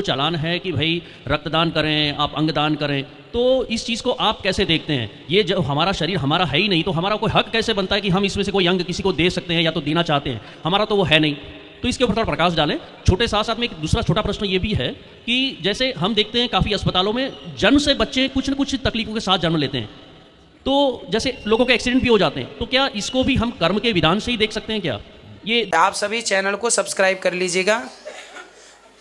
चालान है कि भाई रक्तदान करें, आप अंगदान करें, तो इस चीज़ को आप कैसे देखते हैं? ये जो हमारा शरीर हमारा है ही नहीं, तो हमारा कोई हक कैसे बनता है कि हम इसमें से कोई अंग किसी को दे सकते हैं या तो देना चाहते हैं? हमारा तो वो है नहीं। तो इसके ऊपर थोड़ा प्रकाश डालें। छोटे साथ साथ में एक दूसरा छोटा प्रश्न ये भी है कि जैसे हम देखते हैं काफ़ी अस्पतालों में जन्म से बच्चे कुछ न कुछ तकलीफों के साथ जन्म लेते हैं, तो जैसे लोगों के एक्सीडेंट भी हो जाते हैं, तो क्या इसको भी हम कर्म के विधान से ही देख सकते हैं क्या? ये आप सभी चैनल को सब्सक्राइब कर लीजिएगा।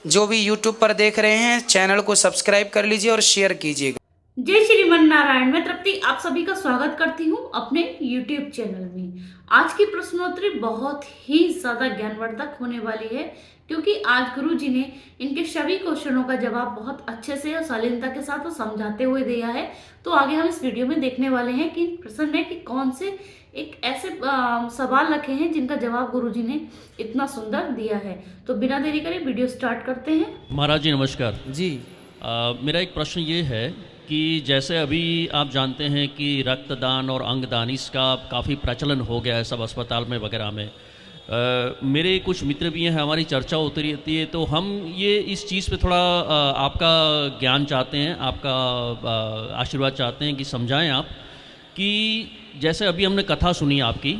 जो भी यूट्यूब पर देख रहे हैं चैनल को सब्सक्राइब कर लीजिए और शेयर कीजिएगा। जय श्रीमन नारायण। मैं तृप्ति आप सभी का स्वागत करती हूँ अपने YouTube चैनल में। आज की प्रश्नोत्तरी बहुत ही ज्यादा ज्ञानवर्धक होने वाली है, क्योंकि आज गुरु जी ने इनके सभी क्वेश्चनों का जवाब बहुत अच्छे से और शालीनता के साथ समझाते हुए दिया है। तो आगे हम इस वीडियो में देखने वाले हैं कि प्रश्न में कि कौन से एक ऐसे सवाल रखे हैं जिनका जवाब गुरु जी ने इतना सुंदर दिया है। तो बिना देरी करे वीडियो स्टार्ट करते हैं। महाराज जी नमस्कार जी। मेरा एक प्रश्न ये है कि जैसे अभी आप जानते हैं कि रक्तदान और अंगदान इसका काफ़ी प्रचलन हो गया है सब अस्पताल में वगैरह में। मेरे कुछ मित्र भी हैं, हमारी चर्चा होती रहती है, तो हम ये इस चीज़ पे थोड़ा आपका ज्ञान चाहते हैं, आपका आशीर्वाद चाहते हैं कि समझाएं आप कि जैसे अभी हमने कथा सुनी आपकी,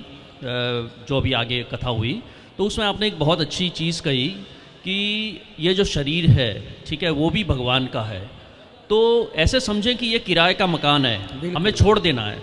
जो अभी आगे कथा हुई, तो उसमें आपने एक बहुत अच्छी चीज़ कही कि ये जो शरीर है, ठीक है, वो भी भगवान का है। तो ऐसे समझें कि ये किराए का मकान है, हमें छोड़ देना है।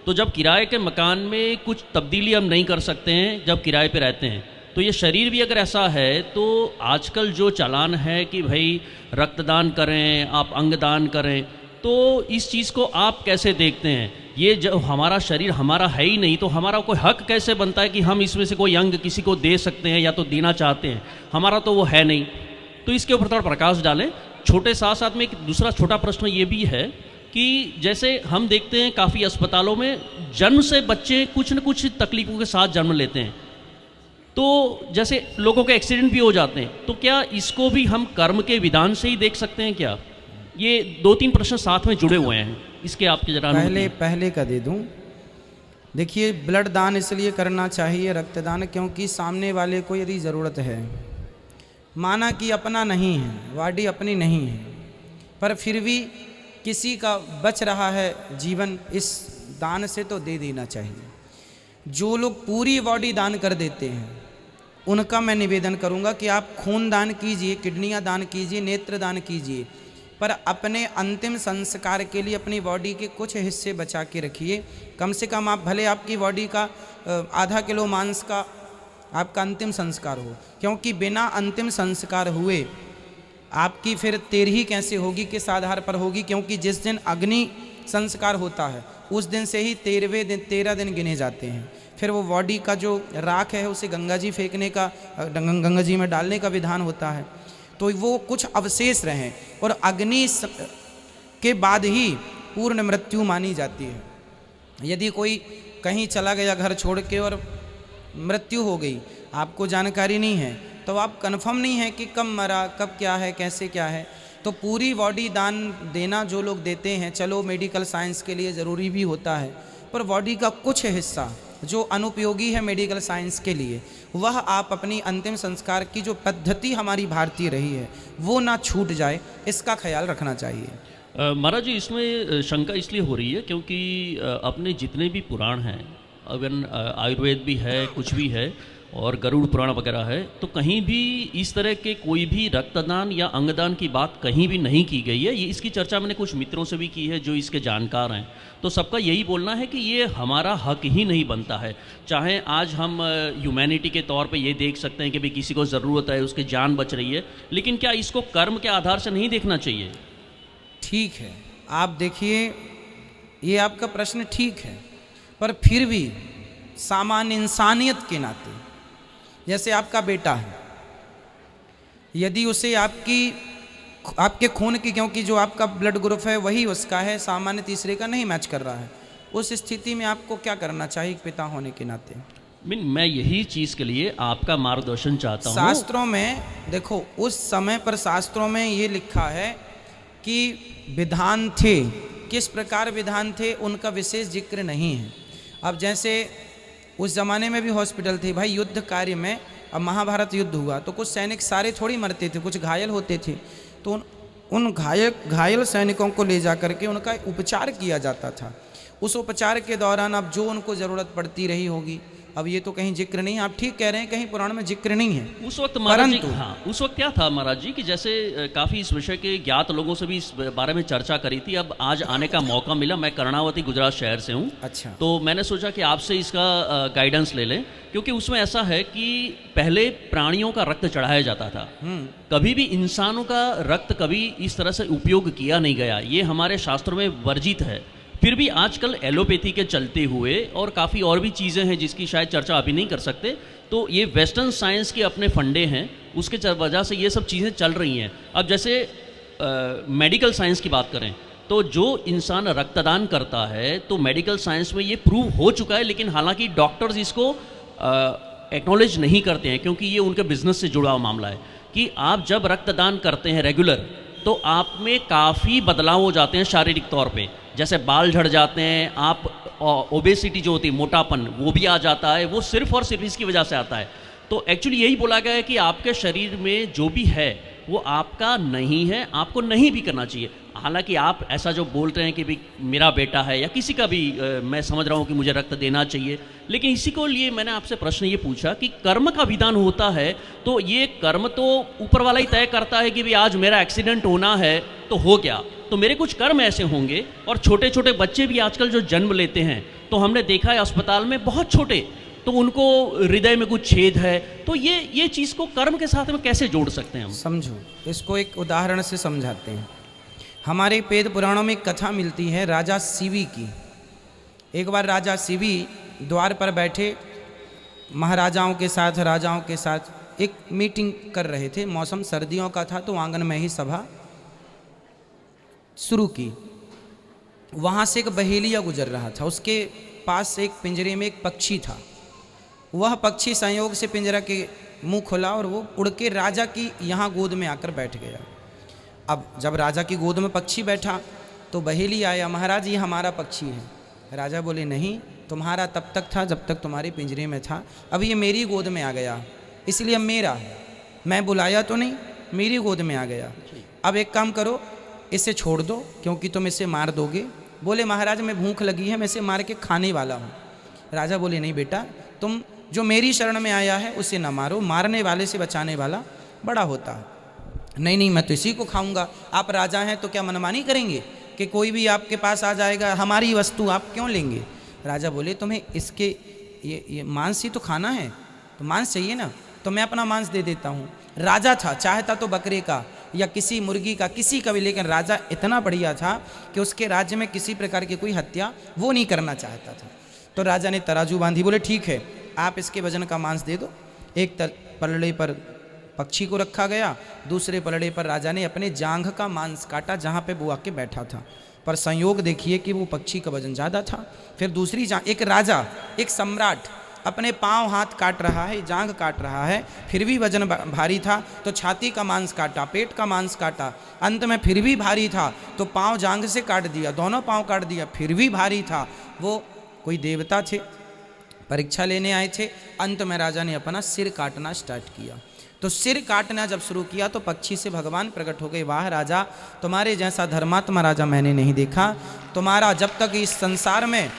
तो जब किराए के मकान में कुछ तब्दीली हम नहीं कर सकते हैं जब किराए पे रहते हैं, तो ये शरीर भी अगर ऐसा है, तो आजकल जो चालान है कि भाई रक्तदान करें, आप अंगदान करें, तो इस चीज़ को आप कैसे देखते हैं? ये जो हमारा शरीर हमारा है ही नहीं, तो हमारा कोई हक कैसे बनता है कि हम इसमें से कोई अंग किसी को दे सकते हैं या तो देना चाहते हैं? हमारा तो वो है नहीं। तो इसके ऊपर थोड़ा प्रकाश डालें। छोटे साथ साथ में एक दूसरा छोटा प्रश्न ये भी है कि जैसे हम देखते हैं काफ़ी अस्पतालों में जन्म से बच्चे कुछ न कुछ तकलीफों के साथ जन्म लेते हैं, तो जैसे लोगों के एक्सीडेंट भी हो जाते हैं, तो क्या इसको भी हम कर्म के विधान से ही देख सकते हैं क्या? ये 2-3 प्रश्न साथ में जुड़े हुए हैं, इसके आपके जरा पहले का दे दूं। देखिए, ब्लड दान इसलिए करना चाहिए, रक्तदान, क्योंकि सामने वाले को यदि ज़रूरत है, माना कि अपना नहीं है, बॉडी अपनी नहीं है, पर फिर भी किसी का बच रहा है जीवन, इस दान से तो दे देना चाहिए। जो लोग पूरी बॉडी दान कर देते हैं उनका मैं निवेदन करूंगा कि आप खून दान कीजिए, किडनियां दान कीजिए, नेत्र दान कीजिए, पर अपने अंतिम संस्कार के लिए अपनी बॉडी के कुछ हिस्से बचा के रखिए। कम से कम आप भले आपकी बॉडी का आधा किलो मांस का आपका अंतिम संस्कार हो, क्योंकि बिना अंतिम संस्कार हुए आपकी फिर तेरही कैसे होगी, किस आधार पर होगी? क्योंकि जिस दिन अग्नि संस्कार होता है उस दिन से ही 13 दिन गिने जाते हैं। फिर वो बॉडी का जो राख है उसे गंगा जी फेंकने का, गंगा जी में डालने का विधान होता है, तो वो कुछ अवशेष रहें, और अग्नि के बाद ही पूर्ण मृत्यु मानी जाती है। यदि कोई कहीं चला गया घर छोड़ के और मृत्यु हो गई, आपको जानकारी नहीं है, तो आप कंफर्म नहीं है कि कब मरा, कब क्या है, कैसे क्या है। तो पूरी बॉडी दान देना जो लोग देते हैं, चलो मेडिकल साइंस के लिए ज़रूरी भी होता है, पर बॉडी का कुछ हिस्सा जो अनुपयोगी है मेडिकल साइंस के लिए, वह आप अपनी अंतिम संस्कार की जो पद्धति हमारी भारतीय रही है वो ना छूट जाए, इसका ख्याल रखना चाहिए। महाराज जी, इसमें शंका इसलिए हो रही है क्योंकि अपने जितने भी पुराण हैं, अगर आयुर्वेद भी है, कुछ भी है, और गरुड़ पुराण वगैरह है, तो कहीं भी इस तरह के कोई भी रक्तदान या अंगदान की बात कहीं भी नहीं की गई है। ये इसकी चर्चा मैंने कुछ मित्रों से भी की है जो इसके जानकार हैं, तो सबका यही बोलना है कि ये हमारा हक ही नहीं बनता है। चाहे आज हम ह्यूमैनिटी के तौर पे ये देख सकते हैं कि भाई किसी को ज़रूरत है, उसकी जान बच रही है, लेकिन क्या इसको कर्म के आधार से नहीं देखना चाहिए? ठीक है, आप देखिए, ये आपका प्रश्न ठीक है, पर फिर भी सामान्य इंसानियत के नाते, जैसे आपका बेटा है, यदि उसे आपके खून की, क्योंकि जो आपका ब्लड ग्रुप है वही उसका है, सामान्य तीसरे का नहीं मैच कर रहा है, उस स्थिति में आपको क्या करना चाहिए पिता होने के नाते? मैं यही चीज़ के लिए आपका मार्गदर्शन चाहता हूँ। शास्त्रों में देखो, उस समय पर शास्त्रों में ये लिखा है कि विधान थे, किस प्रकार विधान थे उनका विशेष जिक्र नहीं है। अब जैसे उस ज़माने में भी हॉस्पिटल थे भाई, युद्ध कार्य में, अब महाभारत युद्ध हुआ तो कुछ सैनिक सारे थोड़ी मरते थे, कुछ घायल होते थे, तो उन घायल सैनिकों को ले जा करके उनका उपचार किया जाता था। उस उपचार के दौरान अब जो उनको ज़रूरत पड़ती रही होगी, अब ये तो कहीं जिक्र नहीं, आप ठीक कह रहे हैं, कहीं पुराण में जिक्र नहीं है। उस वक्त महाराज जी, हाँ, उस वक्त क्या था महाराज जी कि जैसे काफ़ी इस विषय के ज्ञात लोगों से भी इस बारे में चर्चा करी थी। अब आज आने का मौका मिला, मैं कर्णावती गुजरात शहर से हूँ। अच्छा। तो मैंने सोचा कि आपसे इसका गाइडेंस ले लें, क्योंकि उसमें ऐसा है कि पहले प्राणियों का रक्त चढ़ाया जाता था, कभी भी इंसानों का रक्त कभी इस तरह से उपयोग किया नहीं गया, ये हमारे शास्त्रों में वर्जित है। फिर भी आजकल एलोपैथी के चलते हुए और काफ़ी और भी चीज़ें हैं जिसकी शायद चर्चा अभी नहीं कर सकते, तो ये वेस्टर्न साइंस के अपने फंडे हैं, उसके वजह से ये सब चीज़ें चल रही हैं। अब जैसे मेडिकल साइंस की बात करें तो जो इंसान रक्तदान करता है तो मेडिकल साइंस में ये प्रूव हो चुका है, लेकिन हालांकि डॉक्टर्स इसको एक्नॉलेज नहीं करते हैं, क्योंकि ये उनके बिजनेस से जुड़ा हुआ मामला है कि आप जब रक्तदान करते हैं रेगुलर तो आप में काफ़ी बदलाव हो जाते हैं शारीरिक तौर पे, जैसे बाल झड़ जाते हैं, आप ओबेसिटी जो होती है, मोटापन, वो भी आ जाता है, वो सिर्फ और सिर्फ इसकी वजह से आता है। तो एक्चुअली यही बोला गया है कि आपके शरीर में जो भी है वो आपका नहीं है, आपको नहीं भी करना चाहिए। हालांकि आप ऐसा जो बोल रहे हैं कि भाई मेरा बेटा है या किसी का भी मैं समझ रहा हूँ कि मुझे रक्त देना चाहिए, लेकिन इसी को लिए मैंने आपसे प्रश्न ये पूछा कि कर्म का विधान होता है तो ये कर्म तो ऊपर वाला ही तय करता है कि भाई आज मेरा एक्सीडेंट होना है तो हो गया, तो मेरे कुछ कर्म ऐसे होंगे। और छोटे छोटे बच्चे भी आजकल जो जन्म लेते हैं तो हमने देखा है अस्पताल में बहुत छोटे, तो उनको हृदय में कुछ छेद है, तो ये चीज़ को कर्म के साथ में कैसे जोड़ सकते हैं हम? समझो, इसको एक उदाहरण से समझाते हैं। हमारे वेद पुराणों में एक कथा मिलती है राजा शिवी की। एक बार राजा शिवी द्वार पर बैठे महाराजाओं के साथ, राजाओं के साथ एक मीटिंग कर रहे थे। मौसम सर्दियों का था तो आंगन में ही सभा शुरू की। वहाँ से एक बहेलिया गुजर रहा था, उसके पास से एक पिंजरे में एक पक्षी था। वह पक्षी संयोग से पिंजरा के मुंह खोला और वो उड़ के राजा की यहाँ गोद में आकर बैठ गया। अब जब राजा की गोद में पक्षी बैठा तो बहेली आया, महाराज ये हमारा पक्षी है। राजा बोले नहीं, तुम्हारा तब तक था जब तक तुम्हारे पिंजरे में था, अब ये मेरी गोद में आ गया इसलिए अब मेरा है, मैं बुलाया तो नहीं, मेरी गोद में आ गया। अब एक काम करो, इसे छोड़ दो क्योंकि तुम इसे मार दोगे। बोले महाराज मैं भूख लगी है, मैं इसे मार के खाने वाला हूँ। राजा बोले नहीं बेटा, तुम जो मेरी शरण में आया है उसे न मारो, मारने वाले से बचाने वाला बड़ा होता है। नहीं नहीं, मैं तो इसी को खाऊंगा। आप राजा हैं तो क्या मनमानी करेंगे कि कोई भी आपके पास आ जाएगा, हमारी वस्तु आप क्यों लेंगे? राजा बोले तुम्हें इसके ये मांस ही तो खाना है, तो मांस चाहिए ना, तो मैं अपना मांस दे देता हूँ। राजा था, चाहता तो बकरे का या किसी मुर्गी का, किसी का भी, लेकिन राजा इतना बढ़िया था कि उसके राज्य में किसी प्रकार की कोई हत्या वो नहीं करना चाहता था। तो राजा ने तराजू बांधी, बोले ठीक है आप इसके वजन का मांस दे दो। एक पलड़े पर पक्षी को रखा गया, दूसरे पलड़े पर राजा ने अपने जांघ का मांस काटा जहाँ पे वो आके बैठा था। पर संयोग देखिए कि वो पक्षी का वजन ज़्यादा था। फिर दूसरी जांघ, एक राजा, एक सम्राट अपने पांव हाथ काट रहा है, जांघ काट रहा है, फिर भी वजन भारी था तो छाती का मांस काटा, पेट का मांस काटा, अंत में फिर भी भारी था तो पांव जांघ से काट दिया, दोनों पांव काट दिया, फिर भी भारी था। वो कोई देवता थे, परीक्षा लेने आए थे। अंत में राजा ने अपना सिर काटना स्टार्ट किया। तो सिर काटना जब शुरू किया तो पक्षी से भगवान प्रकट हो गए, वाह राजा, तुम्हारे जैसा धर्मात्मा राजा मैंने नहीं देखा। तुम्हारा जब तक इस संसार में,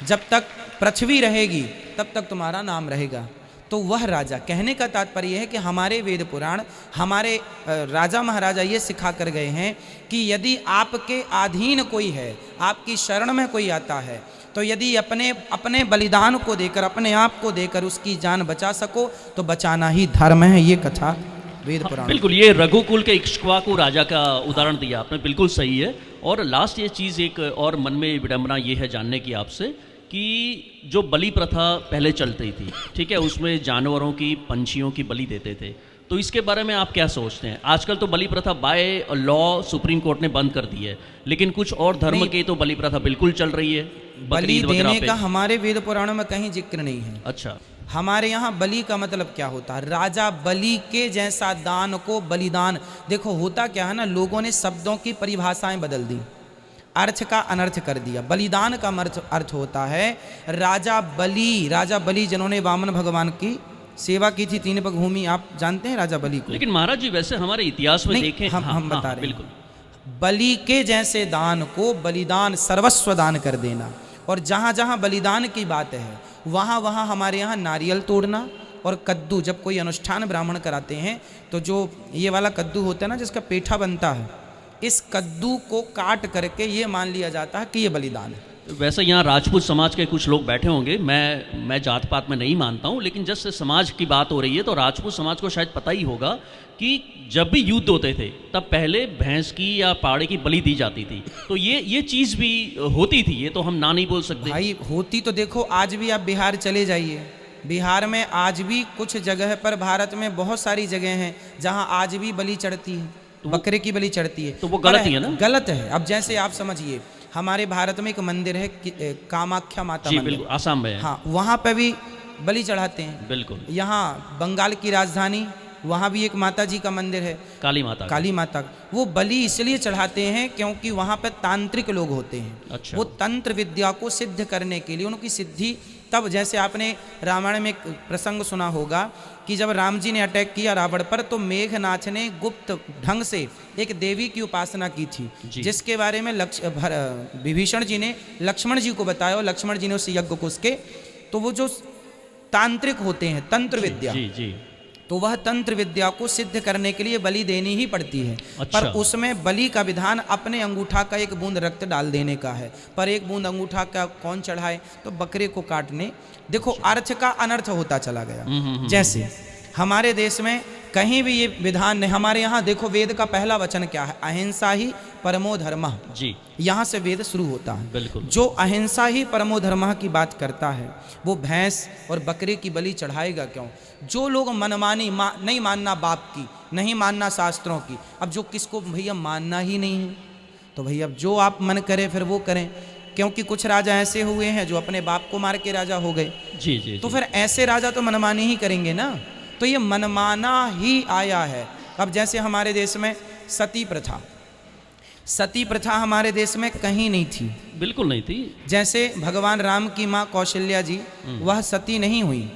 जब तक पृथ्वी रहेगी तब तक तुम्हारा नाम रहेगा। तो वह राजा, कहने का तात्पर्य है कि हमारे वेद पुराण, हमारे राजा महाराजा ये सिखा कर गए हैं कि यदि आपके अधीन कोई है, आपकी शरण में कोई आता है, तो यदि अपने बलिदान को देकर, अपने आप को देकर उसकी जान बचा सको तो बचाना ही धर्म है। ये कथा वेद पुराण। बिल्कुल, ये रघुकुल के इक्ष्वाकु राजा का उदाहरण दिया आपने, बिल्कुल सही है। और लास्ट ये चीज़ एक और मन में विडंबना ये है जानने की आपसे कि जो बलि प्रथा पहले चलती थी, ठीक है, उसमें जानवरों की, पंछियों की बलि देते थे, तो इसके बारे में आप क्या सोचते हैं? आजकल तो बलि प्रथा बाय लॉ सुप्रीम कोर्ट ने बंद कर दी है, लेकिन कुछ और धर्म की तो बलि प्रथा बिल्कुल चल रही है। बलि देने का हमारे वेद पुराणों में कहीं जिक्र नहीं है। अच्छा, हमारे यहाँ बलि का मतलब क्या होता है? राजा बलि के जैसा दान को बलिदान। देखो होता क्या है ना, लोगों ने शब्दों की परिभाषाएं बदल दी, अर्थ का अनर्थ कर दिया। बलिदान का अर्थ होता है राजा बलि, राजा बलि जिन्होंने वामन भगवान की सेवा की थी 3 पग भूमि, आप जानते हैं राजा बलि को। लेकिन महाराज जी वैसे हमारे इतिहास में नहीं, देखें, हम बता रहे हैं। बिल्कुल। बलि के जैसे दान को बलिदान सर्वस्व दान कर देना, और जहाँ जहाँ बलिदान की बात है वहाँ वहाँ हमारे यहाँ नारियल तोड़ना और कद्दू, जब कोई अनुष्ठान ब्राह्मण कराते हैं तो जो ये वाला कद्दू होता है ना जिसका पेठा बनता है, इस कद्दू को काट करके ये मान लिया जाता है कि ये बलिदान है। वैसे यहाँ राजपूत समाज के कुछ लोग बैठे होंगे, मैं जात पात में नहीं मानता हूँ, लेकिन जब से समाज की बात हो रही है तो राजपूत समाज को शायद पता ही होगा कि जब भी युद्ध होते थे तब पहले भैंस की या पाड़े की बलि दी जाती थी। तो ये चीज़ भी होती थी, ये तो हम ना नहीं बोल सकते भाई। होती तो देखो, आज भी आप बिहार चले जाइए, बिहार में आज भी कुछ जगह पर, भारत में बहुत सारी जगह हैं जहाँ आज भी बलि चढ़ती है, बकरे की बलि चढ़ती है। तो वो गलत ही है ना? गलत है। अब जैसे आप समझिए, हमारे भारत में एक मंदिर है कामाख्या माता जी, मंदिर, बिल्कुल, आसाम में है। हाँ, वहाँ पे भी बलि चढ़ाते हैं। बिल्कुल। यहाँ बंगाल की राजधानी, वहाँ भी एक माता जी का मंदिर है, काली माता। काली माता। वो बलि इसलिए चढ़ाते हैं क्योंकि वहाँ पे तांत्रिक लोग होते हैं। अच्छा। वो तंत्र विद्या को सिद्ध करने के लिए, उनकी सिद्धि, तब जैसे आपने रामायण में एक प्रसंग सुना होगा कि जब राम जी ने अटैक किया रावण पर, तो मेघनाथ ने गुप्त ढंग से एक देवी की उपासना की थी, जिसके बारे में विभीषण जी ने लक्ष्मण जी को बताया, और लक्ष्मण जी ने उस यज्ञ को उसके, तो वो जो तांत्रिक होते हैं, तंत्र विद्या, जी। तो वह तंत्र विद्या को सिद्ध करने के लिए बलि देनी ही पड़ती है। अच्छा। पर उसमें बलि का विधान अपने अंगूठा का 1 बूंद रक्त डाल देने का है। पर 1 बूंद अंगूठा का कौन चढ़ाए? तो बकरे को काटने। देखो, अर्थ का अनर्थ होता चला गया। जैसे हमारे देश में कहीं भी ये विधान नहीं। हमारे यहाँ देखो, वेद का पहला वचन क्या है? अहिंसा ही परमो धर्मः। जी, यहाँ से वेद शुरू होता है। बिल्कुल। जो अहिंसा ही परमो धर्मः की बात करता है, वो भैंस और बकरे की बलि चढ़ाएगा क्यों? जो लोग मनमानी नहीं मानना बाप की, नहीं मानना शास्त्रों की, अब जो किसको भैया मानना ही नहीं है, तो भैया अब जो आप मन करें फिर वो करें। क्योंकि कुछ राजा ऐसे हुए हैं जो अपने बाप को मार के राजा हो गए। जी। तो फिर ऐसे राजा तो मनमानी ही करेंगे ना। तो ये मनमाना ही आया है। अब जैसे हमारे देश में सती प्रथा, सती प्रथा हमारे देश में कहीं नहीं थी, बिल्कुल नहीं थी। जैसे भगवान राम की माँ कौशल्या जी, वह सती नहीं हुई,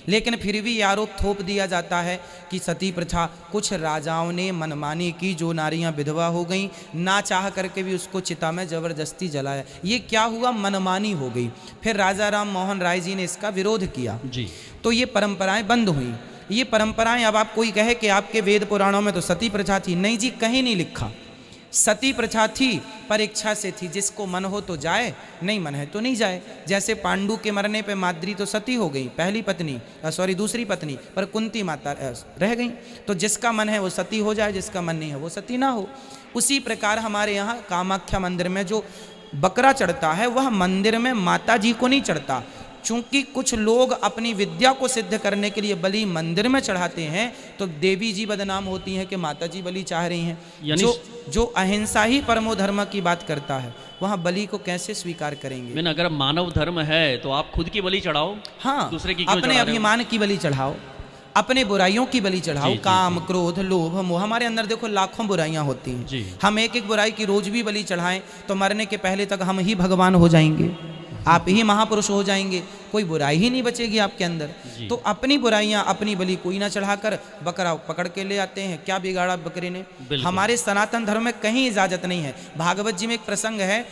लेकिन फिर भी आरोप थोप दिया जाता है कि सती प्रथा कुछ राजाओं ने मनमानी की, जो नारियां विधवा हो गईं, ना चाह करके भी उसको चिता में जबरदस्ती जलाया। ये क्या हुआ? मनमानी हो गई। फिर राजा राम मोहन राय जी ने इसका विरोध किया जी। तो ये परंपराएं बंद हुई। ये परंपराएं, अब आप कोई कहे कि आपके वेद पुराणों में तो सती प्रथा थी, नहीं जी, कहीं नहीं लिखा। सती प्रथा थी पर इच्छा से थी, जिसको मन हो तो जाए, नहीं मन है तो नहीं जाए। जैसे पांडु के मरने पे माद्री तो सती हो गई, पहली पत्नी, दूसरी पत्नी, पर कुंती माता रह गई। तो जिसका मन है वो सती हो जाए, जिसका मन नहीं है वो सती ना हो। उसी प्रकार हमारे यहाँ कामाख्या मंदिर में जो बकरा चढ़ता है, वह मंदिर में माता जी को नहीं चढ़ता। चूंकि कुछ लोग अपनी विद्या को सिद्ध करने के लिए बलि मंदिर में चढ़ाते हैं, तो देवी जी बदनाम होती हैं कि माता जी बलि चाह रही हैं। जो अहिंसा ही परमो धर्म की बात करता है, वहाँ बलि को कैसे स्वीकार करेंगे? मैंने अगर मानव धर्म है तो आप खुद की बलि चढ़ाओ। हाँ, दूसरे की क्यों अपने अभिमान की बलि चढ़ाओ, अपने बुराइयों की बलि चढ़ाओ। काम, क्रोध, लोभ, मोह, हमारे अंदर देखो लाखों बुराइयां होती हैं। हम एक एक बुराई की रोज भी बलि चढ़ाएं तो मरने के पहले तक हम ही भगवान हो जाएंगे, आप ही महापुरुष हो जाएंगे, कोई बुराई ही नहीं बचेगी आपके अंदर। तो अपनी बुराइयां, अपनी बलि कोई ना चढ़ाकर बकरा पकड़ के ले आते हैं। क्या बिगाड़ा बकरे ने? हमारे सनातन धर्म में कहीं इजाजत नहीं है। भागवत जी में एक प्रसंग है,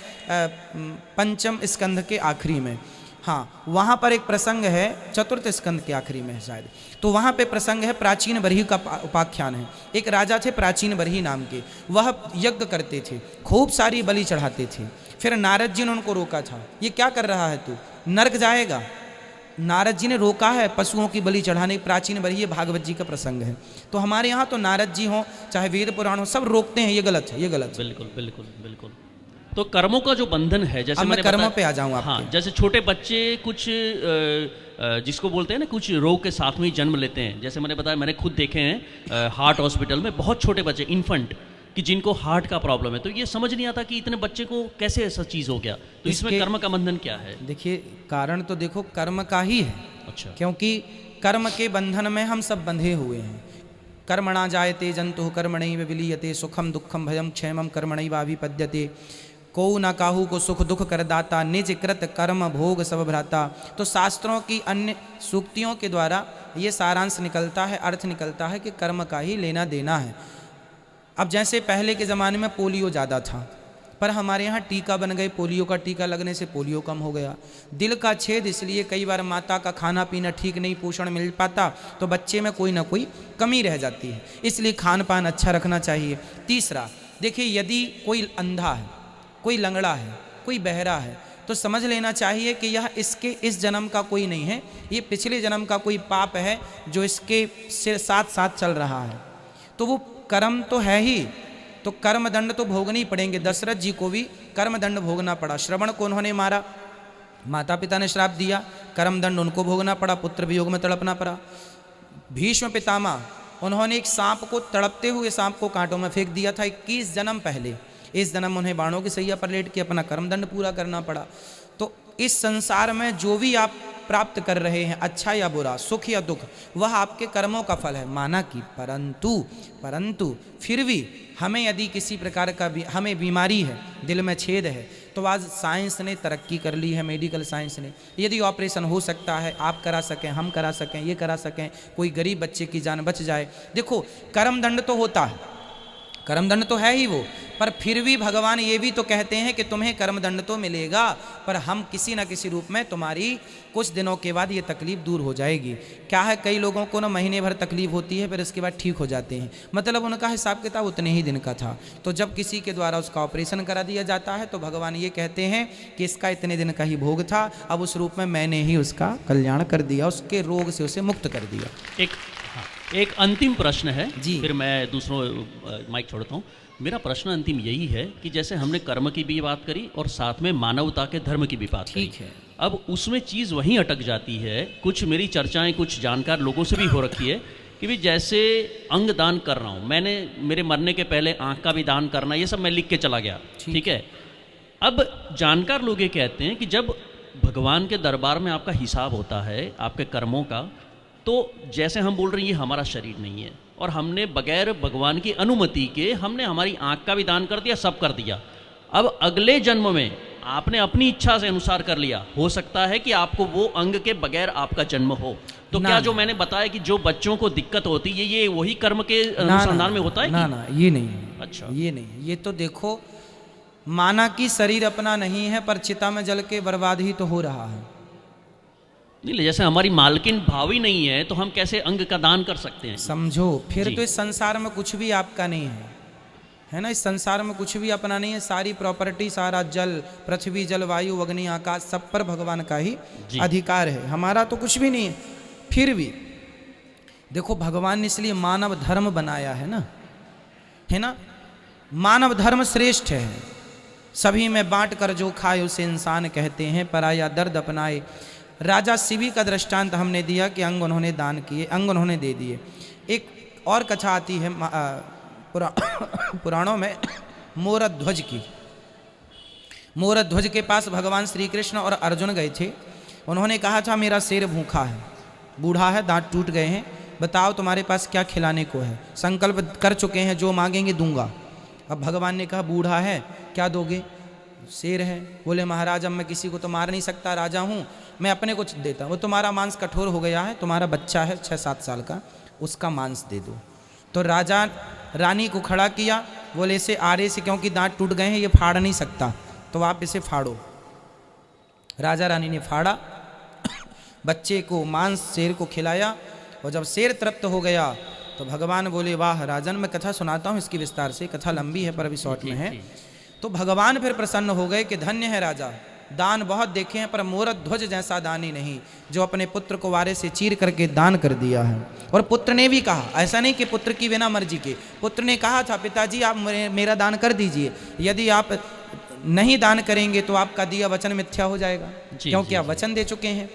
पंचम स्कंध के आखिरी में, हाँ, वहाँ पर एक प्रसंग है, चतुर्थ स्कंद के आखिरी में है शायद, तो वहाँ पे प्रसंग है, प्राचीन बरही का उपाख्यान है। एक राजा थे प्राचीन बरही नाम के, वह यज्ञ करते थे, खूब सारी बलि चढ़ाते थे। फिर नारद जी ने उनको रोका था, ये क्या कर रहा है तू, नरक जाएगा। नारद जी ने रोका है पशुओं की बलि चढ़ाने। प्राचीन बरही भागवत जी का प्रसंग है। तो हमारे यहाँ तो नारद जी हों चाहे वेद पुराण हो, सब रोकते हैं, ये गलत है, ये गलत है। बिल्कुल बिल्कुल बिल्कुल। तो कर्मों का जो बंधन है, जैसे मैं कर्मों पे आ जाऊँ आपके। हाँ, जैसे छोटे बच्चे कुछ जिसको बोलते हैं ना, कुछ रोग के साथ में ही जन्म लेते हैं। जैसे मैंने बताया, मैंने खुद देखे हैं हार्ट हॉस्पिटल में बहुत छोटे बच्चे, इन्फेंट, कि जिनको हार्ट का प्रॉब्लम है। तो ये समझ नहीं आता कि इतने बच्चे को कैसे ऐसा चीज़ हो गया। तो इसमें कर्म का बंधन क्या है? देखिए, कारण तो देखो कर्म का ही है। अच्छा। क्योंकि कर्म के बंधन में हम सब बंधे हुए हैं। कर्मणा जायते जंतु कर्मणैव विलीयते, सुखम दुखम भयम क्षेमम कर्मणैवाभिपद्यते। को न काहू को सुख दुख कर दाता, निज कृत कर्म भोग सब भ्राता। तो शास्त्रों की अन्य सूक्तियों के द्वारा ये सारांश निकलता है, अर्थ निकलता है कि कर्म का ही लेना देना है। अब जैसे पहले के ज़माने में पोलियो ज़्यादा था, पर हमारे यहाँ टीका बन गए, पोलियो का टीका लगने से पोलियो कम हो गया। दिल का छेद, इसलिए कई बार माता का खाना पीना ठीक नहीं, पोषण मिल पाता तो बच्चे में कोई ना कोई कमी रह जाती है, इसलिए खान पान अच्छा रखना चाहिए। तीसरा, देखिए यदि कोई अंधा है, कोई लंगड़ा है, कोई बहरा है, तो समझ लेना चाहिए कि यह इसके इस जन्म का कोई नहीं है, ये पिछले जन्म का कोई पाप है जो इसके से साथ साथ चल रहा है। तो वो कर्म तो है ही, तो कर्म दंड तो भोगने ही पड़ेंगे। दशरथ जी को भी कर्म दंड भोगना पड़ा। श्रवण को उन्होंने मारा, माता पिता ने श्राप दिया, कर्म दंड उनको भोगना पड़ा, पुत्र वियोग में तड़पना पड़ा। भीष्म पितामह, उन्होंने एक सांप को, तड़पते हुए सांप को कांटों में फेंक दिया था 21 जन्म पहले। इस जन्म उन्हें बाणों की सैया पर लेट के अपना कर्मदंड पूरा करना पड़ा। तो इस संसार में जो भी आप प्राप्त कर रहे हैं, अच्छा या बुरा, सुख या दुख, वह आपके कर्मों का फल है, माना कि परंतु फिर भी हमें यदि किसी प्रकार का भी हमें बीमारी है, दिल में छेद है, तो आज साइंस ने तरक्की कर ली है, मेडिकल साइंस ने, यदि ऑपरेशन हो सकता है, आप करा सकें, हम करा सकें, ये करा सकें, कोई गरीब बच्चे की जान बच जाए। देखो कर्मदंड तो होता है, कर्मदंड तो है ही वो, पर फिर भी भगवान ये भी तो कहते हैं कि तुम्हें कर्मदंड तो मिलेगा, पर हम किसी न किसी रूप में तुम्हारी कुछ दिनों के बाद ये तकलीफ दूर हो जाएगी। क्या है, कई लोगों को ना महीने भर तकलीफ होती है, फिर इसके बाद ठीक हो जाते हैं, मतलब उनका हिसाब किताब उतने ही दिन का था। तो जब किसी के द्वारा उसका ऑपरेशन करा दिया जाता है तो भगवान ये कहते हैं कि इसका इतने दिन का ही भोग था, अब उस रूप में मैंने ही उसका कल्याण कर दिया, उसके रोग से उसे मुक्त कर दिया। एक अंतिम प्रश्न है जी। फिर मैं दूसरों माइक छोड़ता हूँ। मेरा प्रश्न अंतिम यही है कि जैसे हमने कर्म की भी बात करी और साथ में मानवता के धर्म की भी बात करी, ठीक है। अब उसमें चीज़ वहीं अटक जाती है। कुछ मेरी चर्चाएं कुछ जानकार लोगों से भी हो रखी है कि भी जैसे अंग दान कर रहा हूँ, मैंने मेरे मरने के पहले आँख का भी दान करना, ये सब मैं लिख के चला गया, ठीक है। अब जानकार लोग ये कहते हैं कि जब भगवान के दरबार में आपका हिसाब होता है आपके कर्मों का, तो जैसे हम बोल रहे हैं ये हमारा शरीर नहीं है और हमने बगैर भगवान की अनुमति के हमने हमारी आँख का भी दान कर दिया, सब कर दिया। अब अगले जन्म में आपने अपनी इच्छा से अनुसार कर लिया, हो सकता है कि आपको वो अंग के बगैर आपका जन्म हो। तो क्या जो मैंने बताया कि जो बच्चों को दिक्कत होती है ये वही कर्म के अनुसंधान में होता है? ना, ये नहीं है। अच्छा, ये नहीं, ये तो देखो, माना कि शरीर अपना नहीं है, पर चिता में जल के बर्बाद ही तो हो रहा है। नहीं, जैसे हमारी मालकिन भावी नहीं है तो हम कैसे अंग का दान कर सकते हैं? समझो, फिर तो इस संसार में कुछ भी आपका नहीं है ना, इस संसार में कुछ भी अपना नहीं है। सारी प्रॉपर्टी, सारा जल, पृथ्वी, जल, वायु, अग्नि, आकाश, सब पर भगवान का ही अधिकार है, हमारा तो कुछ भी नहीं है। फिर भी देखो, भगवान ने इसलिए मानव धर्म बनाया है ना, मानव धर्म श्रेष्ठ है। सभी में बांट कर जो खाए उसे इंसान कहते हैं, पराया दर्द अपनाए। राजा शिवी का दृष्टांत हमने दिया कि अंग उन्होंने दान किए, अंग उन्होंने दे दिए। एक और कथा आती है पुराणों में मोरध्वज की। मोरध्वज के पास भगवान श्री कृष्ण और अर्जुन गए थे। उन्होंने कहा था मेरा शेर भूखा है, बूढ़ा है, दांत टूट गए हैं, बताओ तुम्हारे पास क्या खिलाने को है। संकल्प कर चुके हैं जो मांगेंगे दूंगा। अब भगवान ने कहा बूढ़ा है, क्या दोगे? शेर है। बोले महाराज अब मैं किसी को तो मार नहीं सकता, राजा हूँ, मैं अपने को देता हूँ। वो तुम्हारा मांस कठोर हो गया है, तुम्हारा बच्चा है 6-7 साल का, उसका मांस दे दो। तो राजा रानी को खड़ा किया, बोले इसे आड़े से, क्योंकि दांत टूट गए हैं ये फाड़ नहीं सकता, तो आप इसे फाड़ो। राजा रानी ने फाड़ा, बच्चे को मांस शेर को खिलाया, और जब शेर तृप्त हो गया तो भगवान बोले वाह राजन, मैं कथा सुनाता हूँ इसकी विस्तार से, कथा लंबी है पर अभी शॉर्ट में है। तो भगवान फिर प्रसन्न हो गए कि धन्य है राजा, दान बहुत देखे हैं पर मोरध्वज जैसा दानी नहीं, जो अपने पुत्र को वारे से चीर करके दान कर दिया है। और पुत्र ने भी कहा, ऐसा नहीं कि पुत्र की बिना मर्जी के, पुत्र ने कहा था पिताजी आप मेरा दान कर दीजिए, यदि आप नहीं दान करेंगे तो आपका दिया वचन मिथ्या हो जाएगा, क्योंकि आप वचन दे चुके हैं।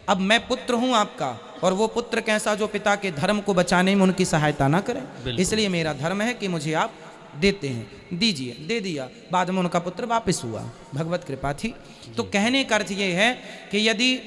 अब मैं पुत्र हूँ आपका, और वो पुत्र कैसा जो पिता के धर्म को बचाने में उनकी सहायता ना करे, इसलिए मेरा धर्म है कि मुझे आप देते हैं, दीजिए। दे दिया, बाद में उनका पुत्र वापस हुआ, भगवत कृपा थी। तो कहने का अर्थ ये है कि यदि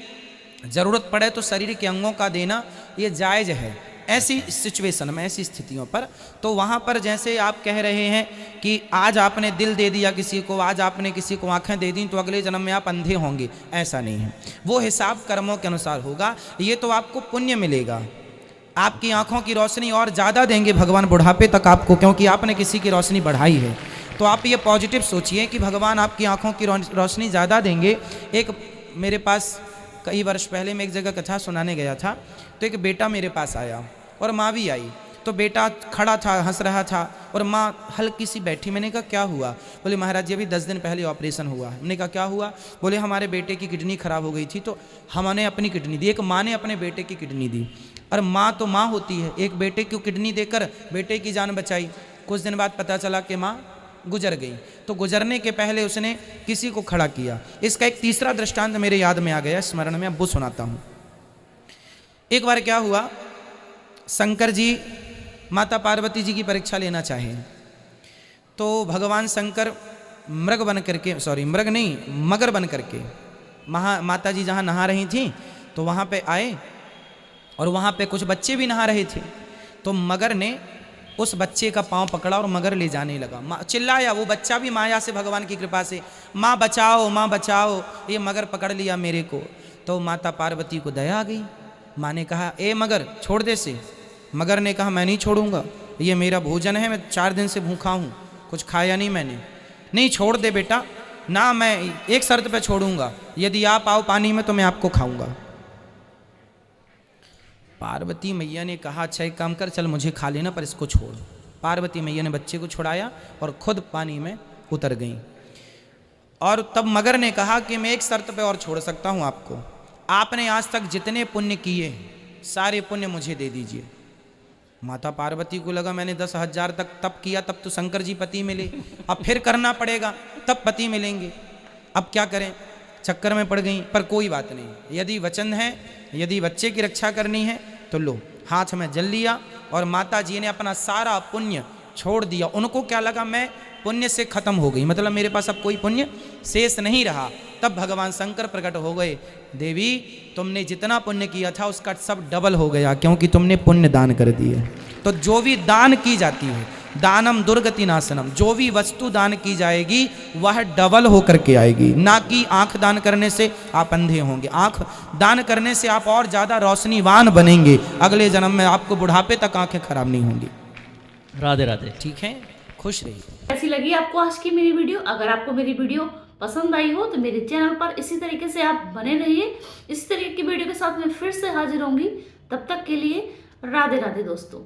ज़रूरत पड़े तो शरीर के अंगों का देना ये जायज़ है, ऐसी सिचुएशन में, ऐसी स्थितियों पर। तो वहाँ पर जैसे आप कह रहे हैं कि आज आपने दिल दे दिया किसी को, आज आपने किसी को आंखें दे दी, तो अगले जन्म में आप अंधे होंगे, ऐसा नहीं है। वो हिसाब कर्मों के अनुसार होगा। ये तो आपको पुण्य मिलेगा, आपकी आंखों की रोशनी और ज़्यादा देंगे भगवान बुढ़ापे तक आपको, क्योंकि आपने किसी की रोशनी बढ़ाई है। तो आप ये पॉजिटिव सोचिए कि भगवान आपकी आंखों की रोशनी ज़्यादा देंगे। एक मेरे पास कई वर्ष पहले मैं एक जगह कथा सुनाने गया था, तो एक बेटा मेरे पास आया और माँ भी आई। तो बेटा खड़ा था, हंस रहा था, और माँ हल्की सी बैठी। मैंने कहा क्या हुआ? बोले महाराज जी अभी 10 दिन पहले ऑपरेशन हुआ है। मैंने कहा क्या हुआ? बोले हमारे बेटे की किडनी खराब हो गई थी, तो हमने अपनी किडनी दी। एक माँ ने अपने बेटे की किडनी दी, और माँ तो माँ होती है, एक बेटे की किडनी देकर बेटे की जान बचाई। कुछ दिन बाद पता चला कि माँ गुजर गई। तो गुजरने के पहले उसने किसी को खड़ा किया। इसका एक तीसरा दृष्टांत मेरे याद में आ गया, स्मरण में, अब वो सुनाता हूँ। एक बार क्या हुआ, शंकर जी माता पार्वती जी की परीक्षा लेना चाहे, तो भगवान शंकर मृग बन करके, सॉरी मृग नहीं, मगर बन करके माता जी जहाँ नहा रही थी तो वहाँ पे आए, और वहाँ पे कुछ बच्चे भी नहा रहे थे। तो मगर ने उस बच्चे का पांव पकड़ा और मगर ले जाने लगा। चिल्लाया, वो बच्चा भी माया से, भगवान की कृपा से, माँ बचाओ माँ बचाओ, ये मगर पकड़ लिया मेरे को। तो माता पार्वती को दया आ गई। माँ ने कहा ए मगर छोड़ दे से। मगर ने कहा मैं नहीं छोड़ूंगा, ये मेरा भोजन है, मैं 4 दिन से भूखा हूँ, कुछ खाया नहीं मैंने। नहीं छोड़ दे बेटा, ना मैं एक शर्त पे छोड़ूंगा, यदि आप आओ पानी में तो मैं आपको खाऊंगा। पार्वती मैया ने कहा अच्छा एक काम कर, चल मुझे खा लेना पर इसको छोड़। पार्वती मैया ने बच्चे को छुड़ाया और खुद पानी में उतर गई। और तब मगर ने कहा कि मैं एक शर्त पे और छोड़ सकता हूँ आपको, आपने आज तक जितने पुण्य किए सारे पुण्य मुझे दे दीजिए। माता पार्वती को लगा मैंने 10,000 तक तप किया, तब तो शंकर जी पति मिले, अब फिर करना पड़ेगा तब पति मिलेंगे, अब क्या करें, चक्कर में पड़ गई। पर कोई बात नहीं, यदि वचन है, यदि बच्चे की रक्षा करनी है तो लो, हाथ में जल लिया। और माता जी ने अपना सारा पुण्य छोड़ दिया। उनको क्या लगा मैं पुण्य से खत्म हो गई, मतलब मेरे पास अब कोई पुण्य शेष नहीं रहा। तब भगवान शंकर प्रकट हो गए, देवी तुमने जितना पुण्य किया था उसका सब डबल हो गया, क्योंकि तुमने पुण्य दान कर दिए। तो जो भी दान की जाती है, दानम दुर्गति नाशनम, जो भी वस्तु दान की जाएगी वह डबल होकर के आएगी। ना कि आंख दान करने से आप अंधे होंगे, आंख दान करने से आप और ज़्यादा रोशनीवान बनेंगे, अगले जन्म में आपको बुढ़ापे तक आंखें खराब नहीं होंगी। राधे राधे। ठीक है, खुश रहिए। कैसी लगी आपको आज की मेरी वीडियो? अगर आपको मेरी वीडियो पसंद आई हो तो मेरे चैनल पर इसी तरीके से आप बने रहिए। इस तरीके की वीडियो के साथ मैं फिर से हाजिर होंगी। तब तक के लिए राधे राधे दोस्तों।